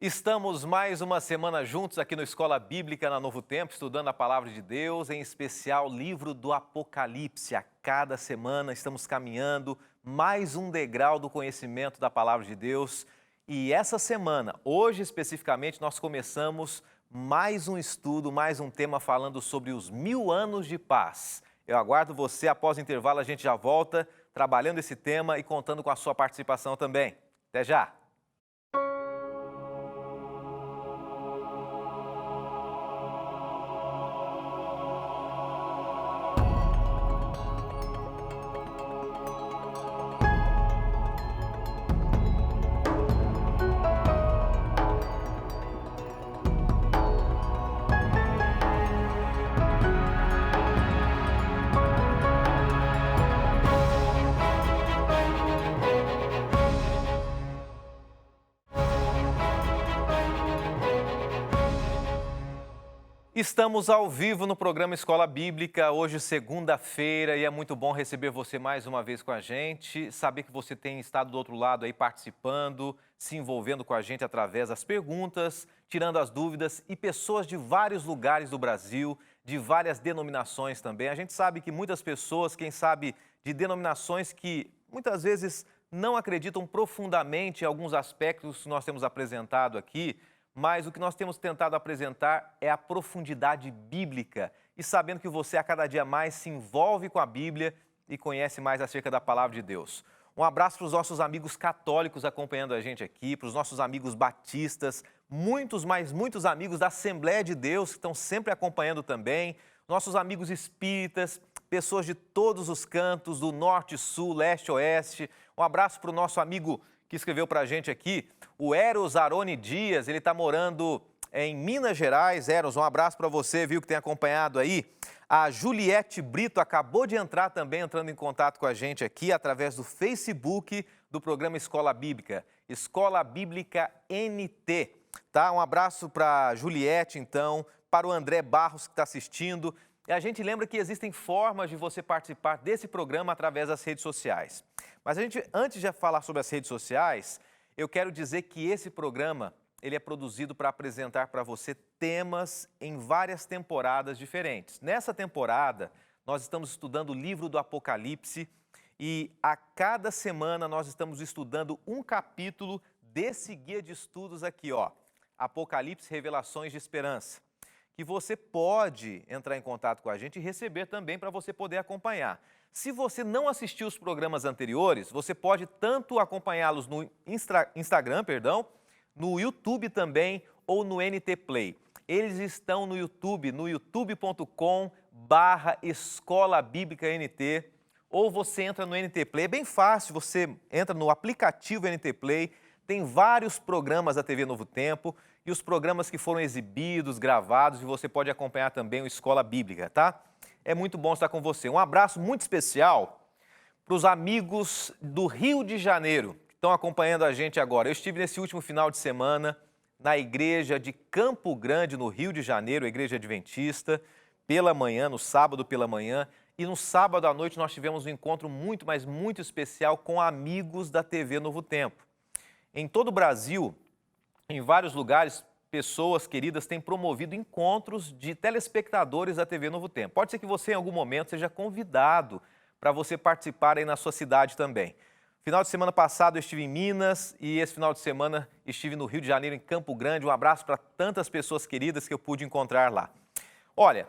Estamos mais uma semana juntos aqui no Escola Bíblica na Novo Tempo, estudando a Palavra de Deus, em especial o livro do Apocalipse. A cada semana estamos caminhando mais um degrau do conhecimento da Palavra de Deus. E essa semana, hoje especificamente, nós começamos mais um estudo, mais um tema falando sobre os 1000 anos de paz. Eu aguardo você, após o intervalo a gente já volta trabalhando esse tema e contando com a sua participação também. Até já! Estamos ao vivo no programa Escola Bíblica, hoje segunda-feira, e é muito bom receber você mais uma vez com a gente, saber que você tem estado do outro lado aí participando, se envolvendo com a gente através das perguntas, tirando as dúvidas, e pessoas de vários lugares do Brasil, de várias denominações também. A gente sabe que muitas pessoas, quem sabe de denominações que muitas vezes não acreditam profundamente em alguns aspectos que nós temos apresentado aqui, mas o que nós temos tentado apresentar é a profundidade bíblica e sabendo que você a cada dia mais se envolve com a Bíblia e conhece mais acerca da Palavra de Deus. Um abraço para os nossos amigos católicos acompanhando a gente aqui, para os nossos amigos batistas, muitos amigos da Assembleia de Deus que estão sempre acompanhando também, nossos amigos espíritas, pessoas de todos os cantos, do norte, sul, leste, oeste. Um abraço para o nosso amigo que escreveu para a gente aqui, o Eros Aroni Dias, ele está morando em Minas Gerais. Eros, um abraço para você, viu, que tem acompanhado aí. A Juliette Brito acabou de entrar também, entrando em contato com a gente aqui, através do Facebook do programa Escola Bíblica, Escola Bíblica NT, tá? Um abraço para a Juliette, então, para o André Barros, que está assistindo. E a gente lembra que existem formas de você participar desse programa através das redes sociais. Mas antes de falar sobre as redes sociais, eu quero dizer que esse programa ele é produzido para apresentar para você temas em várias temporadas diferentes. Nessa temporada, nós estamos estudando o livro do Apocalipse e a cada semana nós estamos estudando um capítulo desse guia de estudos aqui, ó, Apocalipse, Revelações de Esperança, que você pode entrar em contato com a gente e receber também para você poder acompanhar. Se você não assistiu os programas anteriores, você pode tanto acompanhá-los no Instagram, no YouTube também ou no NT Play. Eles estão no YouTube, no youtube.com/Escola Bíblica NT, ou você entra no NT Play. É bem fácil, você entra no aplicativo NT Play, tem vários programas da TV Novo Tempo e os programas que foram exibidos, gravados, e você pode acompanhar também o Escola Bíblica, tá? É muito bom estar com você. Um abraço muito especial para os amigos do Rio de Janeiro, que estão acompanhando a gente agora. Eu estive nesse último final de semana na igreja de Campo Grande, no Rio de Janeiro, a igreja adventista, pela manhã, no sábado pela manhã. E no sábado à noite nós tivemos um encontro muito, mas muito especial com amigos da TV Novo Tempo. Em todo o Brasil, em vários lugares, pessoas queridas têm promovido encontros de telespectadores da TV Novo Tempo. Pode ser que você, em algum momento, seja convidado para você participar aí na sua cidade também. Final de semana passado eu estive em Minas e esse final de semana estive no Rio de Janeiro, em Campo Grande. Um abraço para tantas pessoas queridas que eu pude encontrar lá. Olha,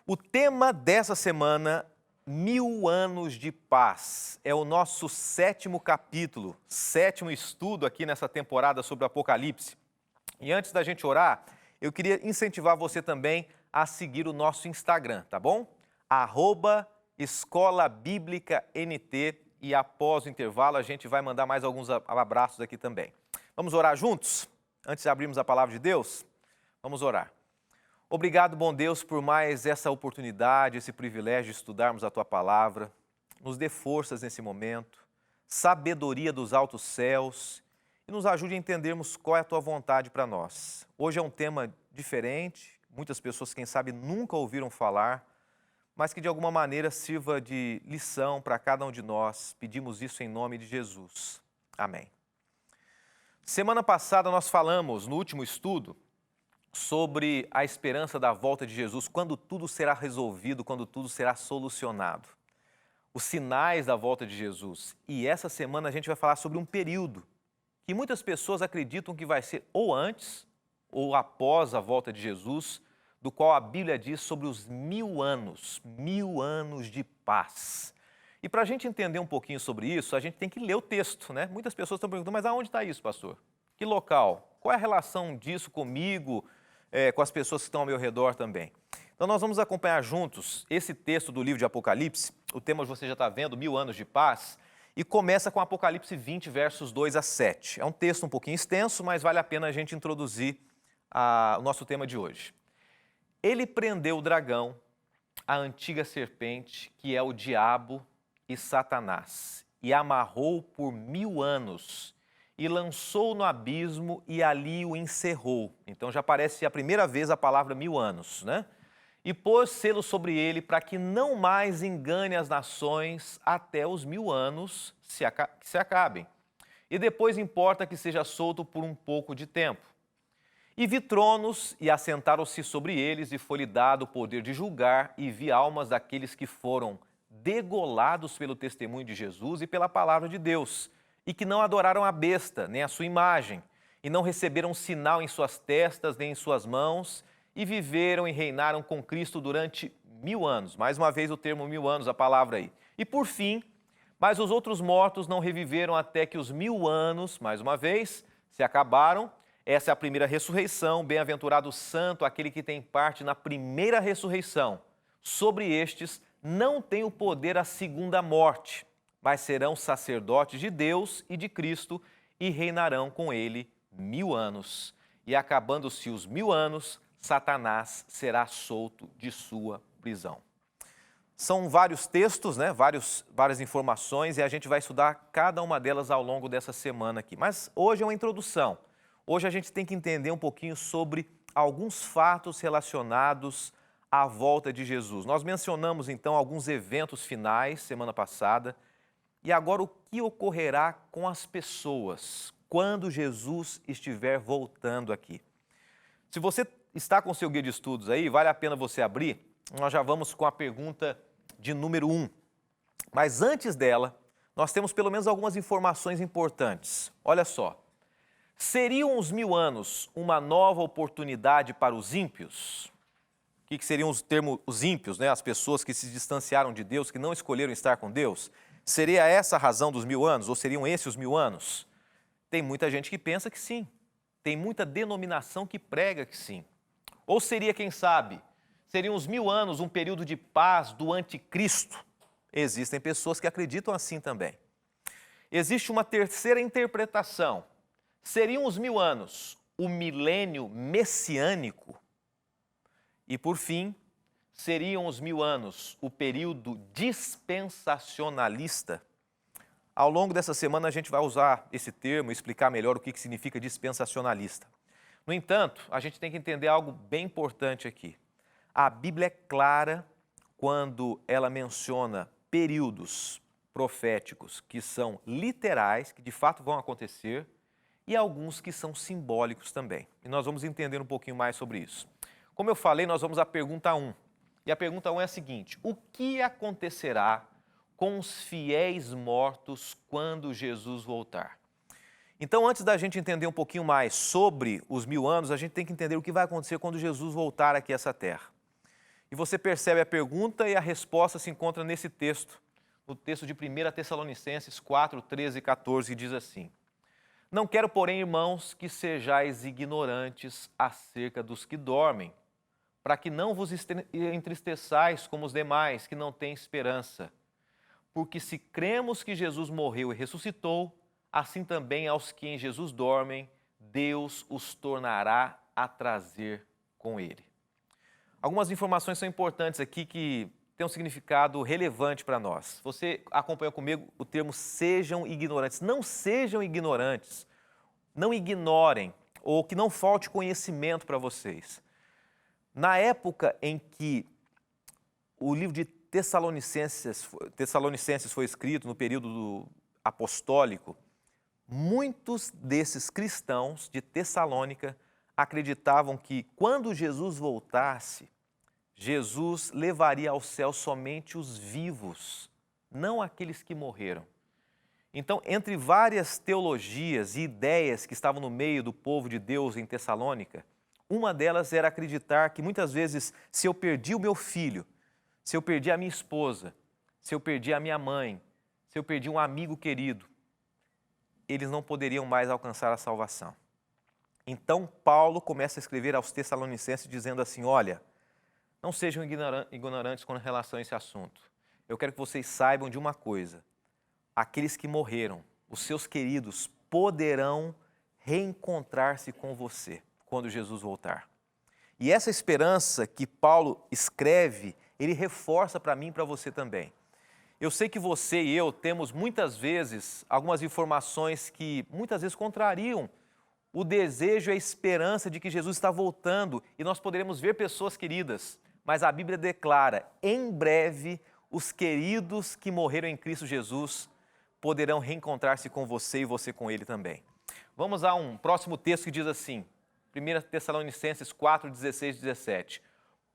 o tema dessa semana, 1000 anos de paz, é o nosso 7º capítulo, 7º estudo aqui nessa temporada sobre o Apocalipse. E antes da gente orar, eu queria incentivar você também a seguir o nosso Instagram, tá bom? @Escola Bíblica NT, e após o intervalo a gente vai mandar mais alguns abraços aqui também. Vamos orar juntos? Antes de abrirmos a palavra de Deus, vamos orar. Obrigado, bom Deus, por mais essa oportunidade, esse privilégio de estudarmos a Tua Palavra. Nos dê forças nesse momento, sabedoria dos altos céus e nos ajude a entendermos qual é a Tua vontade para nós. Hoje é um tema diferente, muitas pessoas, quem sabe, nunca ouviram falar, mas que de alguma maneira sirva de lição para cada um de nós. Pedimos isso em nome de Jesus. Amém. Semana passada nós falamos, no último estudo, sobre a esperança da volta de Jesus, quando tudo será resolvido, quando tudo será solucionado. Os sinais da volta de Jesus. E essa semana a gente vai falar sobre um período que muitas pessoas acreditam que vai ser ou antes ou após a volta de Jesus, do qual a Bíblia diz sobre os 1000 anos de paz. E para a gente entender um pouquinho sobre isso, a gente tem que ler o texto, né? Muitas pessoas estão perguntando, mas aonde está isso, pastor? Que local? Qual é a relação disso comigo, com as pessoas que estão ao meu redor também? Então nós vamos acompanhar juntos esse texto do livro de Apocalipse, o tema você já está vendo, 1000 anos de paz, e começa com Apocalipse 20, versos 2 a 7. É um texto um pouquinho extenso, mas vale a pena a gente introduzir o nosso tema de hoje. Ele prendeu o dragão, a antiga serpente, que é o diabo e Satanás, e amarrou por 1000 anos, e lançou no abismo e ali o encerrou. Então já aparece a primeira vez a palavra 1000 anos, né? E pôs selo sobre ele para que não mais engane as nações até os 1000 anos se acabem. E depois importa que seja solto por um pouco de tempo. E vi tronos, e assentaram-se sobre eles, e foi-lhe dado o poder de julgar, e vi almas daqueles que foram degolados pelo testemunho de Jesus e pela palavra de Deus, e que não adoraram a besta, nem a sua imagem, e não receberam sinal em suas testas, nem em suas mãos, e viveram e reinaram com Cristo durante 1000 anos. Mais uma vez o termo 1000 anos, a palavra aí. E por fim, mas os outros mortos não reviveram até que os 1000 anos, mais uma vez, se acabaram. Essa é a primeira ressurreição, bem-aventurado o santo, aquele que tem parte na primeira ressurreição. Sobre estes não tem o poder a segunda morte, mas serão sacerdotes de Deus e de Cristo e reinarão com ele 1000 anos. E acabando-se os 1000 anos, Satanás será solto de sua prisão. São vários textos, né? Várias informações, e a gente vai estudar cada uma delas ao longo dessa semana aqui. Mas hoje é uma introdução. Hoje a gente tem que entender um pouquinho sobre alguns fatos relacionados à volta de Jesus. Nós mencionamos então alguns eventos finais semana passada, e agora o que ocorrerá com as pessoas quando Jesus estiver voltando aqui. Se você está com o seu guia de estudos aí, vale a pena você abrir. Nós já vamos com a pergunta de número 1. Mas antes dela, nós temos pelo menos algumas informações importantes. Olha só. Seriam os 1000 anos uma nova oportunidade para os ímpios? O que seriam os ímpios, né? As pessoas que se distanciaram de Deus, que não escolheram estar com Deus? Seria essa a razão dos 1000 anos? Ou seriam esses os 1000 anos? Tem muita gente que pensa que sim. Tem muita denominação que prega que sim. Ou seria, quem sabe, seriam os 1000 anos um período de paz do anticristo? Existem pessoas que acreditam assim também. Existe uma terceira interpretação. Seriam os 1000 anos o milênio messiânico? E, por fim, seriam os 1000 anos o período dispensacionalista? Ao longo dessa semana a gente vai usar esse termo e explicar melhor o que significa dispensacionalista. No entanto, a gente tem que entender algo bem importante aqui. A Bíblia é clara quando ela menciona períodos proféticos que são literais, que de fato vão acontecer, e alguns que são simbólicos também. E nós vamos entender um pouquinho mais sobre isso. Como eu falei, nós vamos à pergunta 1. E a pergunta 1 é a seguinte: o que acontecerá com os fiéis mortos quando Jesus voltar? Então, antes da gente entender um pouquinho mais sobre os 1000 anos, a gente tem que entender o que vai acontecer quando Jesus voltar aqui a essa terra. E você percebe a pergunta e a resposta se encontra nesse texto, no texto de 1 Tessalonicenses 4, 13 e 14, que diz assim: Não quero, porém, irmãos, que sejais ignorantes acerca dos que dormem, para que não vos entristeçais como os demais, que não têm esperança. Porque se cremos que Jesus morreu e ressuscitou, assim também aos que em Jesus dormem, Deus os tornará a trazer com ele. Algumas informações são importantes aqui que têm um significado relevante para nós. Você acompanha comigo o termo sejam ignorantes. Não sejam ignorantes, não ignorem, ou que não falte conhecimento para vocês. Na época em que o livro de Tessalonicenses foi escrito, no período apostólico, Muitos desses cristãos de Tessalônica acreditavam que quando Jesus voltasse, Jesus levaria ao céu somente os vivos, não aqueles que morreram. Então, entre várias teologias e ideias que estavam no meio do povo de Deus em Tessalônica, uma delas era acreditar que muitas vezes, se eu perdi o meu filho, se eu perdi a minha esposa, se eu perdi a minha mãe, se eu perdi um amigo querido, eles não poderiam mais alcançar a salvação. Então, Paulo começa a escrever aos Tessalonicenses dizendo assim, olha, não sejam ignorantes com relação a esse assunto. Eu quero que vocês saibam de uma coisa. Aqueles que morreram, os seus queridos, poderão reencontrar-se com você quando Jesus voltar. E essa esperança que Paulo escreve, ele reforça para mim e para você também. Eu sei que você e eu temos muitas vezes algumas informações que muitas vezes contrariam o desejo e a esperança de que Jesus está voltando e nós poderemos ver pessoas queridas. Mas a Bíblia declara, em breve, os queridos que morreram em Cristo Jesus poderão reencontrar-se com você e você com ele também. Vamos a um próximo texto que diz assim, 1 Tessalonicenses 4, 16 e 17.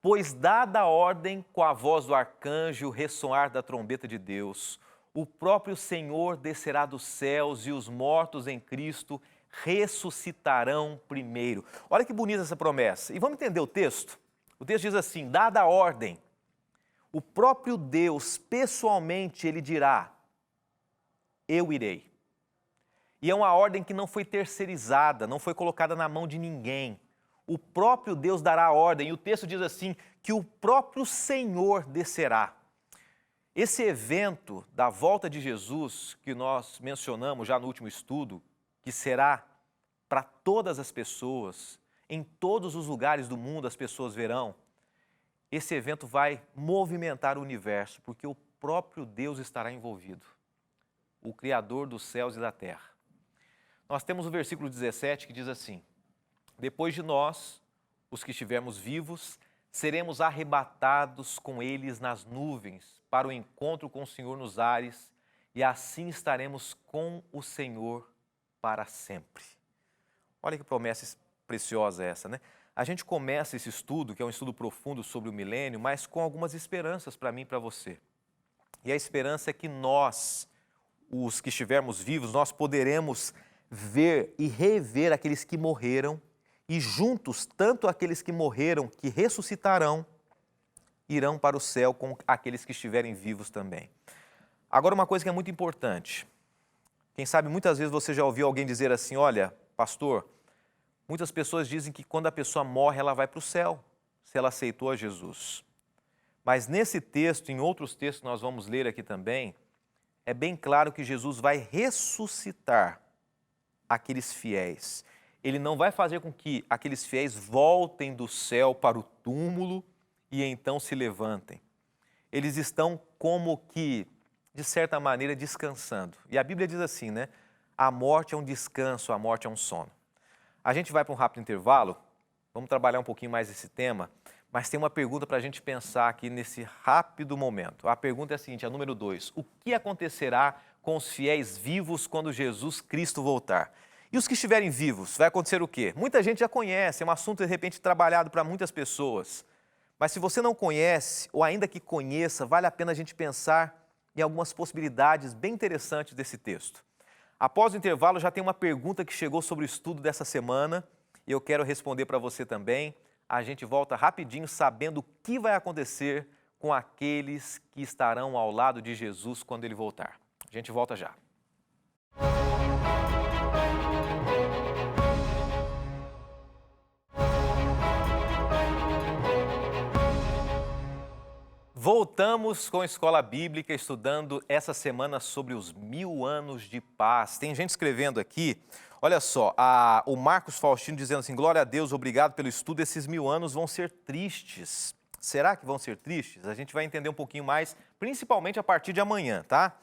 Pois dada a ordem com a voz do arcanjo e o ressoar da trombeta de Deus, o próprio Senhor descerá dos céus e os mortos em Cristo ressuscitarão primeiro. Olha que bonita essa promessa. E vamos entender o texto? O texto diz assim, dada a ordem, o próprio Deus pessoalmente ele dirá, eu irei. E é uma ordem que não foi terceirizada, não foi colocada na mão de ninguém. O próprio Deus dará a ordem, e o texto diz assim, que o próprio Senhor descerá. Esse evento da volta de Jesus, que nós mencionamos já no último estudo, que será para todas as pessoas, em todos os lugares do mundo as pessoas verão, esse evento vai movimentar o universo, porque o próprio Deus estará envolvido, o Criador dos céus e da terra. Nós temos o versículo 17 que diz assim, depois de nós, os que estivermos vivos, seremos arrebatados com eles nas nuvens para o encontro com o Senhor nos ares e assim estaremos com o Senhor para sempre. Olha que promessa preciosa essa, né? A gente começa esse estudo, que é um estudo profundo sobre o milênio, mas com algumas esperanças para mim e para você. E a esperança é que nós, os que estivermos vivos, nós poderemos ver e rever aqueles que morreram e juntos, tanto aqueles que morreram, que ressuscitarão, irão para o céu com aqueles que estiverem vivos também. Agora, uma coisa que é muito importante. Quem sabe muitas vezes você já ouviu alguém dizer assim, olha, pastor, muitas pessoas dizem que quando a pessoa morre, ela vai para o céu, se ela aceitou a Jesus. Mas nesse texto, em outros textos que nós vamos ler aqui também, é bem claro que Jesus vai ressuscitar aqueles fiéis. Ele não vai fazer com que aqueles fiéis voltem do céu para o túmulo e então se levantem. Eles estão como que, de certa maneira, descansando. E a Bíblia diz assim, né? A morte é um descanso, a morte é um sono. A gente vai para um rápido intervalo, vamos trabalhar um pouquinho mais esse tema, mas tem uma pergunta para a gente pensar aqui nesse rápido momento. A pergunta é a seguinte, a número 2. O que acontecerá com os fiéis vivos quando Jesus Cristo voltar? E os que estiverem vivos, vai acontecer o quê? Muita gente já conhece, é um assunto de repente trabalhado para muitas pessoas. Mas se você não conhece, ou ainda que conheça, vale a pena a gente pensar em algumas possibilidades bem interessantes desse texto. Após o intervalo, já tem uma pergunta que chegou sobre o estudo dessa semana, e eu quero responder para você também. A gente volta rapidinho sabendo o que vai acontecer com aqueles que estarão ao lado de Jesus quando ele voltar. A gente volta já. Voltamos com a Escola Bíblica, estudando essa semana sobre os 1000 anos de paz. Tem gente escrevendo aqui, olha só, o Marcos Faustino dizendo assim, glória a Deus, obrigado pelo estudo, esses 1000 anos vão ser tristes. Será que vão ser tristes? A gente vai entender um pouquinho mais, principalmente a partir de amanhã, tá?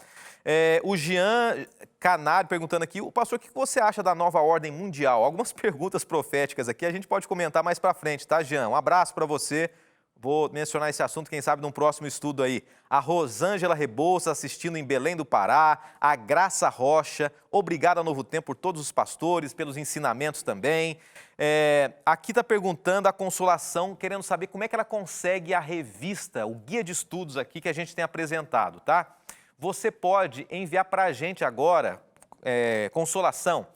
O Jean Canário perguntando aqui, o pastor, o que você acha da nova ordem mundial? Algumas perguntas proféticas aqui, a gente pode comentar mais para frente, tá, Jean? Um abraço para você. Vou mencionar esse assunto, quem sabe, num próximo estudo aí. A Rosângela Rebouças, assistindo em Belém do Pará. A Graça Rocha, obrigado ao Novo Tempo por todos os pastores, pelos ensinamentos também. Aqui está perguntando a Consolação, querendo saber como é que ela consegue a revista, o guia de estudos aqui que a gente tem apresentado, tá? Você pode enviar para a gente agora, Consolação,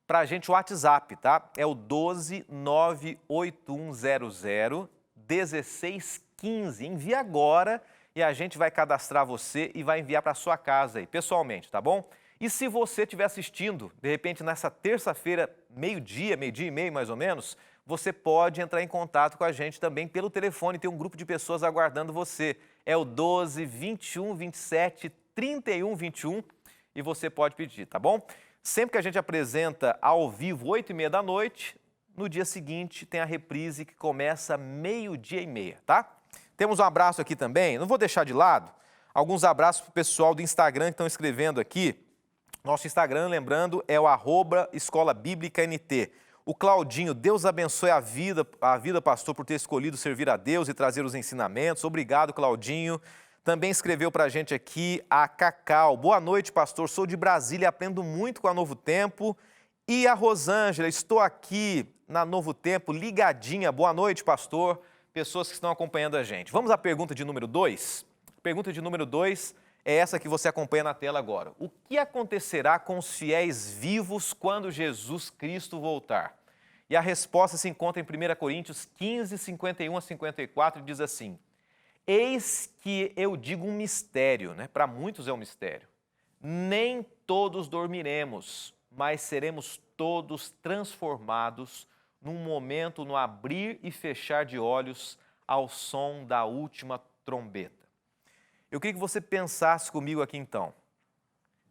para a gente o WhatsApp, tá? É o 12981001615. Envia agora e a gente vai cadastrar você e vai enviar para sua casa aí, pessoalmente, tá bom? E se você estiver assistindo, de repente nessa terça-feira, meio-dia e meio mais ou menos, você pode entrar em contato com a gente também pelo telefone, tem um grupo de pessoas aguardando você. É o 12 21 27 31 21 e você pode pedir, tá bom? Sempre que a gente apresenta ao vivo, 8h30 da noite, no dia seguinte tem a reprise que começa meio-dia e meia, tá? Temos um abraço aqui também, não vou deixar de lado, alguns abraços para o pessoal do Instagram que estão escrevendo aqui. Nosso Instagram, lembrando, é o @escolabíblicaNT. O Claudinho, Deus abençoe a vida, pastor, por ter escolhido servir a Deus e trazer os ensinamentos. Obrigado, Claudinho. Também escreveu para a gente aqui a Cacau. Boa noite, pastor. Sou de Brasília e aprendo muito com a Novo Tempo. E a Rosângela, estou aqui na Novo Tempo, ligadinha. Boa noite, pastor. Pessoas que estão acompanhando a gente. Vamos à pergunta de número 2? Pergunta de número 2 é essa que você acompanha na tela agora. O que acontecerá com os fiéis vivos quando Jesus Cristo voltar? E a resposta se encontra em 1 Coríntios 15, 51 a 54, e diz assim: eis que eu digo um mistério, né? Para muitos é um mistério. Nem todos dormiremos, mas seremos todos transformados num momento, no abrir e fechar de olhos, ao som da última trombeta. Eu queria que você pensasse comigo aqui então.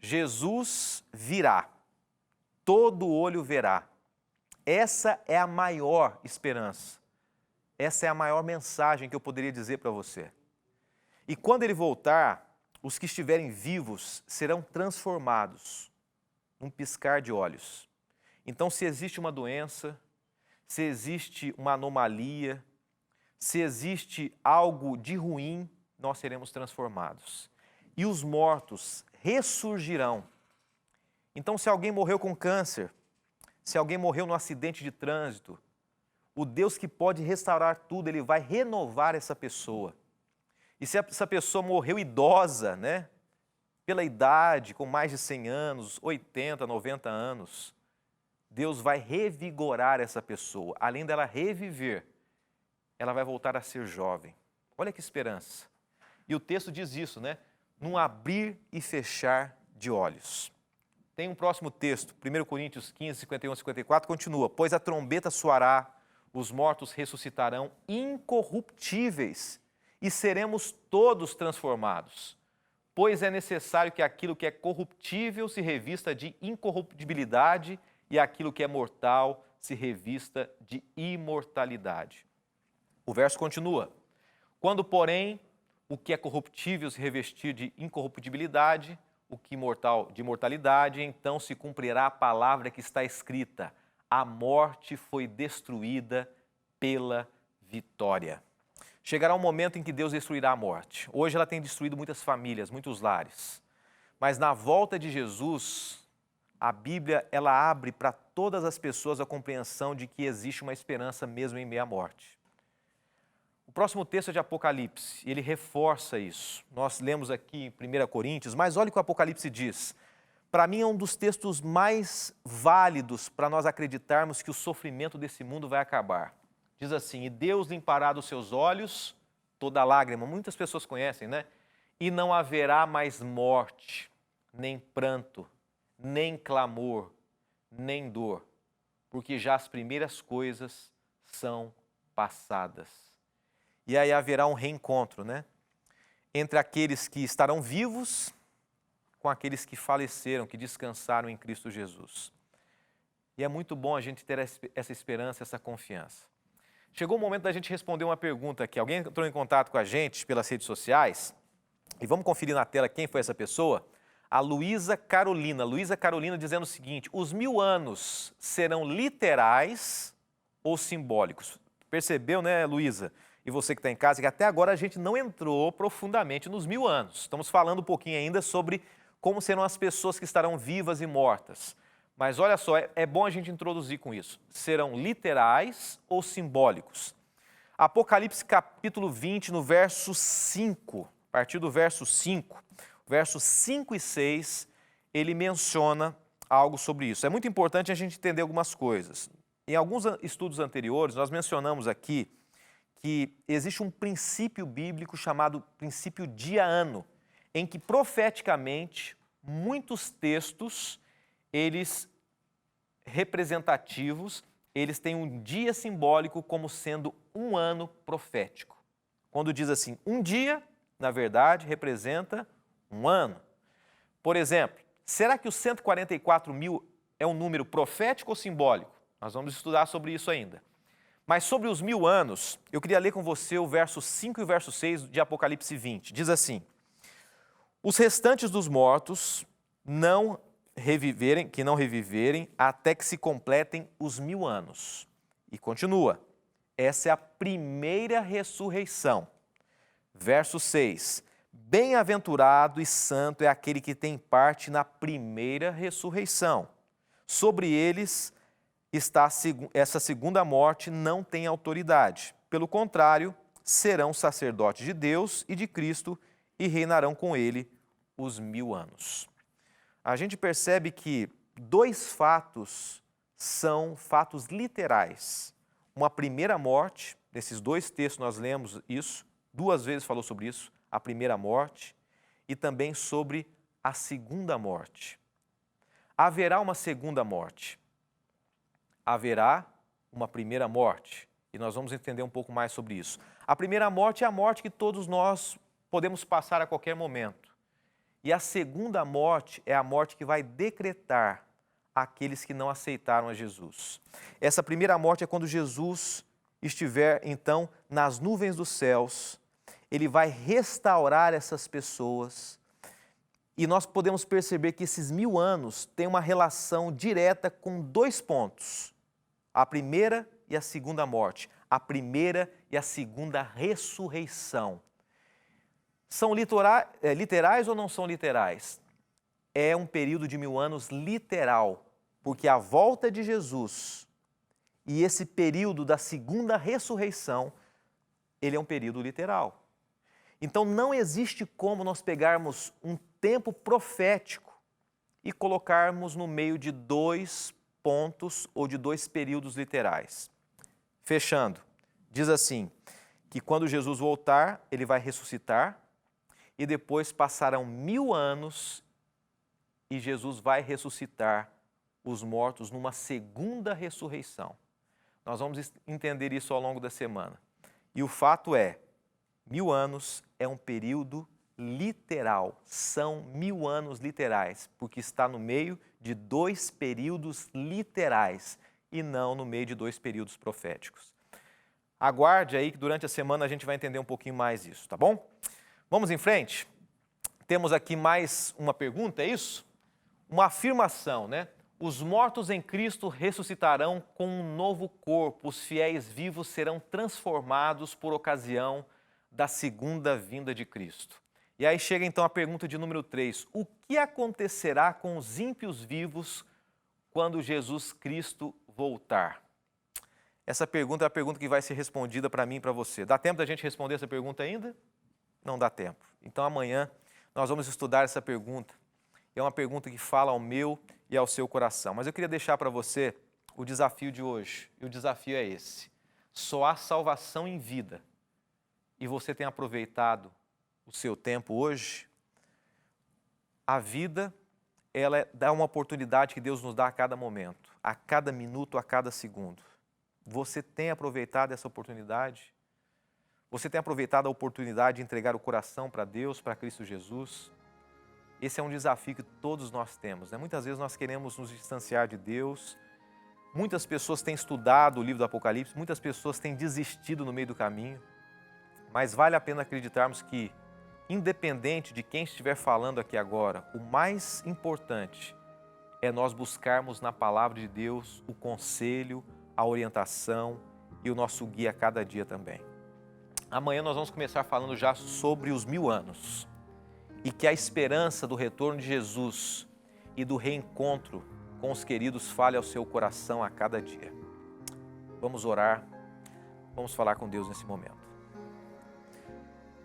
Jesus virá, todo olho verá. Essa é a maior esperança. Essa é a maior mensagem que eu poderia dizer para você. E quando ele voltar, os que estiverem vivos serão transformados num piscar de olhos. Então, se existe uma doença, se existe uma anomalia, se existe algo de ruim, nós seremos transformados. E os mortos ressurgirão. Então, se alguém morreu com câncer, se alguém morreu num acidente de trânsito, o Deus que pode restaurar tudo, Ele vai renovar essa pessoa. E se essa pessoa morreu idosa, né? Pela idade, com mais de 100 anos, 80, 90 anos, Deus vai revigorar essa pessoa. Além dela reviver, ela vai voltar a ser jovem. Olha que esperança. E o texto diz isso, né? Num abrir e fechar de olhos. Tem um próximo texto, 1 Coríntios 15, 51 a 54, continua. Pois a trombeta soará, os mortos ressuscitarão incorruptíveis e seremos todos transformados. Pois é necessário que aquilo que é corruptível se revista de incorruptibilidade e aquilo que é mortal se revista de imortalidade. O verso continua. Quando, porém, o que é corruptível se revestir de incorruptibilidade, o que mortal de imortalidade, então se cumprirá a palavra que está escrita: a morte foi destruída pela vitória. Chegará um momento em que Deus destruirá a morte. Hoje ela tem destruído muitas famílias, muitos lares. Mas na volta de Jesus, a Bíblia ela abre para todas as pessoas a compreensão de que existe uma esperança mesmo em meio à morte. O próximo texto é de Apocalipse, e ele reforça isso. Nós lemos aqui em 1 Coríntios, mas olha o que o Apocalipse diz. Para mim é um dos textos mais válidos para nós acreditarmos que o sofrimento desse mundo vai acabar. Diz assim: e Deus limpará dos seus olhos toda lágrima. Muitas pessoas conhecem, né? E não haverá mais morte, nem pranto, nem clamor, nem dor, porque já as primeiras coisas são passadas. E aí haverá um reencontro, né? Entre aqueles que estarão vivos com aqueles que faleceram, que descansaram em Cristo Jesus. E é muito bom a gente ter essa esperança, essa confiança. Chegou o momento da gente responder uma pergunta aqui. Alguém entrou em contato com a gente pelas redes sociais. E vamos conferir na tela quem foi essa pessoa? A Luísa Carolina. Luísa Carolina dizendo o seguinte: os 1000 anos serão literais ou simbólicos? Percebeu, né, Luísa? e você que está em casa, que até agora a gente não entrou profundamente nos 1000 anos. Estamos falando um pouquinho ainda sobre como serão as pessoas que estarão vivas e mortas. Mas olha só, é bom a gente introduzir com isso. Serão literais ou simbólicos? Apocalipse capítulo 20, no verso 5, a partir do verso 5, versos 5 e 6, ele menciona algo sobre isso. É muito importante a gente entender algumas coisas. Em alguns estudos anteriores, nós mencionamos aqui que existe um princípio bíblico chamado princípio dia-ano, em que profeticamente muitos textos, eles representativos, eles têm um dia simbólico como sendo um ano profético. Quando diz assim, um dia, na verdade, representa um ano. Por exemplo, será que os 144 mil é um número profético ou simbólico? Nós vamos estudar sobre isso ainda. Mas sobre os 1000 anos, eu queria ler com você o verso 5 e o verso 6 de Apocalipse 20. Diz assim, os restantes dos mortos que não reviverem até que se completem os 1000 anos. E continua, essa é a primeira ressurreição. Verso 6, bem-aventurado e santo é aquele que tem parte na primeira ressurreição. Sobre eles essa segunda morte não tem autoridade. Pelo contrário, serão sacerdotes de Deus e de Cristo e reinarão com ele os 1000 anos. A gente percebe que dois fatos são fatos literais. Uma primeira morte, nesses dois textos nós lemos isso, 2 vezes falou sobre isso, a primeira morte e também sobre a segunda morte. Haverá uma segunda morte. Haverá uma primeira morte, e nós vamos entender um pouco mais sobre isso. A primeira morte é a morte que todos nós podemos passar a qualquer momento. E a segunda morte é a morte que vai decretar aqueles que não aceitaram a Jesus. Essa primeira morte é quando Jesus estiver, então, nas nuvens dos céus, ele vai restaurar essas pessoas. E nós podemos perceber que esses 1000 anos têm uma relação direta com 2 pontos. A primeira e a segunda morte. A primeira e a segunda ressurreição. São literais ou não são literais? É um período de 1000 anos literal, porque a volta de Jesus e esse período da segunda ressurreição, ele é um período literal. Então não existe como nós pegarmos um tempo profético e colocarmos no meio de 2 pontos ou de 2 períodos literais. Fechando, diz assim, que quando Jesus voltar, ele vai ressuscitar e depois passarão 1000 anos e Jesus vai ressuscitar os mortos numa segunda ressurreição. Nós vamos entender isso ao longo da semana. E o fato é, 1000 anos é um período literal, são 1000 anos literais, porque está no meio de 2 períodos literais e não no meio de 2 períodos proféticos. Aguarde aí que durante a semana a gente vai entender um pouquinho mais isso, tá bom? Vamos em frente? Temos aqui mais uma pergunta, é isso? Uma afirmação, né? Os mortos em Cristo ressuscitarão com um novo corpo, os fiéis vivos serão transformados por ocasião da segunda vinda de Cristo. E aí chega então a pergunta de número 3. O que acontecerá com os ímpios vivos quando Jesus Cristo voltar? Essa pergunta é a pergunta que vai ser respondida para mim e para você. Dá tempo da gente responder essa pergunta ainda? Não dá tempo. Então amanhã nós vamos estudar essa pergunta. É uma pergunta que fala ao meu e ao seu coração. Mas eu queria deixar para você o desafio de hoje. E o desafio é esse. Só há salvação em vida. E você tem aproveitado o seu tempo hoje? A vida, ela dá uma oportunidade que Deus nos dá a cada momento, a cada minuto, a cada segundo. Você tem aproveitado essa oportunidade? Você tem aproveitado a oportunidade de entregar o coração para Deus, para Cristo Jesus? Esse é um desafio que todos nós temos, né? Muitas vezes nós queremos nos distanciar de Deus. Muitas pessoas têm estudado o livro do Apocalipse, muitas pessoas têm desistido no meio do caminho. Mas vale a pena acreditarmos que, independente de quem estiver falando aqui agora, o mais importante é nós buscarmos na palavra de Deus o conselho, a orientação e o nosso guia a cada dia também. Amanhã nós vamos começar falando já sobre os 1000 anos e que a esperança do retorno de Jesus e do reencontro com os queridos fale ao seu coração a cada dia. Vamos orar, vamos falar com Deus nesse momento.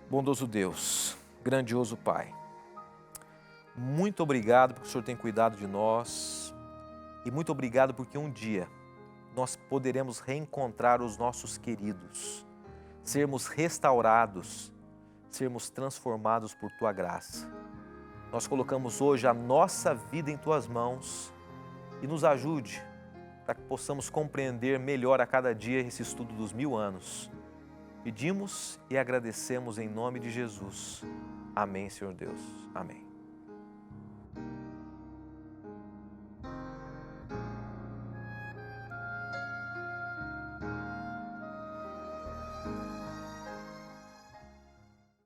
Bondoso Deus, grandioso Pai, muito obrigado porque o Senhor tem cuidado de nós e muito obrigado porque um dia nós poderemos reencontrar os nossos queridos, sermos restaurados, sermos transformados por Tua graça. Nós colocamos hoje a nossa vida em Tuas mãos e nos ajude para que possamos compreender melhor a cada dia esse estudo dos 1000 anos. Pedimos e agradecemos em nome de Jesus. Amém, Senhor Deus. Amém.